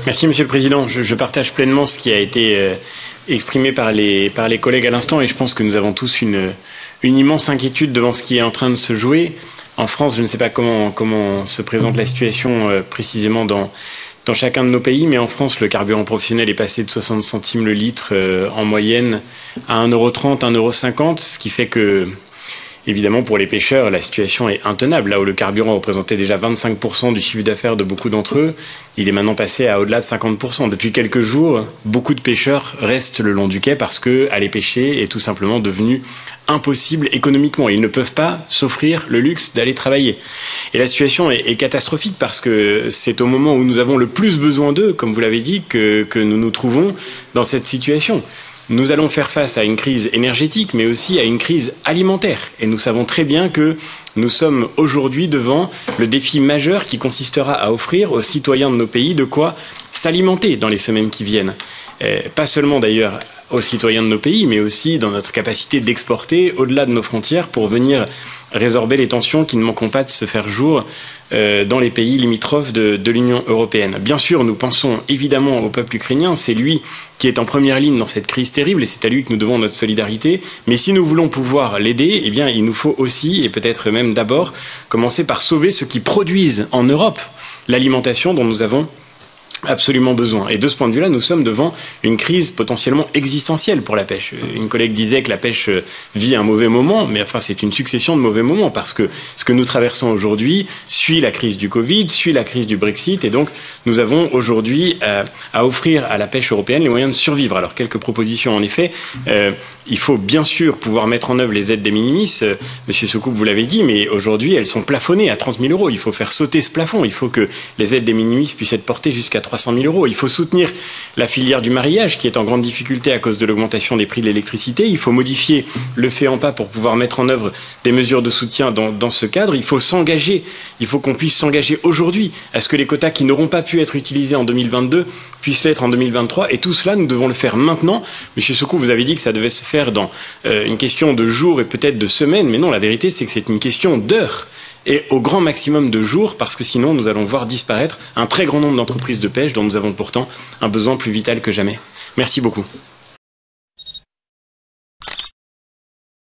Merci Monsieur le Président. Je partage pleinement ce qui a été exprimé par les collègues à l'instant et je pense que nous avons tous une immense inquiétude devant ce qui est en train de se jouer. En France, je ne sais pas comment se présente la situation précisément dans chacun de nos pays, mais en France, le carburant professionnel est passé de 60 centimes le litre en moyenne à 1,30 €, 1,50 €, ce qui fait que, évidemment, pour les pêcheurs, la situation est intenable. Là où le carburant représentait déjà 25% du chiffre d'affaires de beaucoup d'entre eux, il est maintenant passé à au-delà de 50%. Depuis quelques jours, beaucoup de pêcheurs restent le long du quai parce que aller pêcher est tout simplement devenu impossible économiquement. Ils ne peuvent pas s'offrir le luxe d'aller travailler. Et la situation est catastrophique parce que c'est au moment où nous avons le plus besoin d'eux, comme vous l'avez dit, que nous nous trouvons dans cette situation. Nous allons faire face à une crise énergétique, mais aussi à une crise alimentaire. Et nous savons très bien que nous sommes aujourd'hui devant le défi majeur qui consistera à offrir aux citoyens de nos pays de quoi s'alimenter dans les semaines qui viennent. Pas seulement d'ailleurs aux citoyens de nos pays, mais aussi dans notre capacité d'exporter au-delà de nos frontières pour venir résorber les tensions qui ne manqueront pas de se faire jour dans les pays limitrophes de l'Union européenne. Bien sûr, nous pensons évidemment au peuple ukrainien, c'est lui qui est en première ligne dans cette crise terrible et c'est à lui que nous devons notre solidarité. Mais si nous voulons pouvoir l'aider, eh bien, il nous faut aussi, et peut-être même d'abord, commencer par sauver ceux qui produisent en Europe l'alimentation dont nous avons absolument besoin. Et de ce point de vue-là, nous sommes devant une crise potentiellement existentielle pour la pêche. Une collègue disait que la pêche vit un mauvais moment, mais enfin c'est une succession de mauvais moments parce que ce que nous traversons aujourd'hui suit la crise du Covid, suit la crise du Brexit et donc nous avons aujourd'hui à offrir à la pêche européenne les moyens de survivre. Alors quelques propositions en effet. Il faut bien sûr pouvoir mettre en œuvre les aides des minimis. Monsieur Soucoupe, vous l'avez dit, mais aujourd'hui elles sont plafonnées à 30 000 €. Il faut faire sauter ce plafond. Il faut que les aides des minimis puissent être portées jusqu'à 300 000 €. Il faut soutenir la filière du marillage qui est en grande difficulté à cause de l'augmentation des prix de l'électricité. Il faut modifier le FEAMPA pour pouvoir mettre en œuvre des mesures de soutien dans ce cadre. Il faut s'engager. Il faut qu'on puisse s'engager aujourd'hui à ce que les quotas qui n'auront pas pu être utilisés en 2022 puissent l'être en 2023. Et tout cela, nous devons le faire maintenant. Monsieur Soucoupe, vous avez dit que ça devait se faire dans une question de jours et peut-être de semaines. Mais non, la vérité, c'est que c'est une question d'heures. Et au grand maximum de jours, parce que sinon nous allons voir disparaître un très grand nombre d'entreprises de pêche dont nous avons pourtant un besoin plus vital que jamais. Merci beaucoup.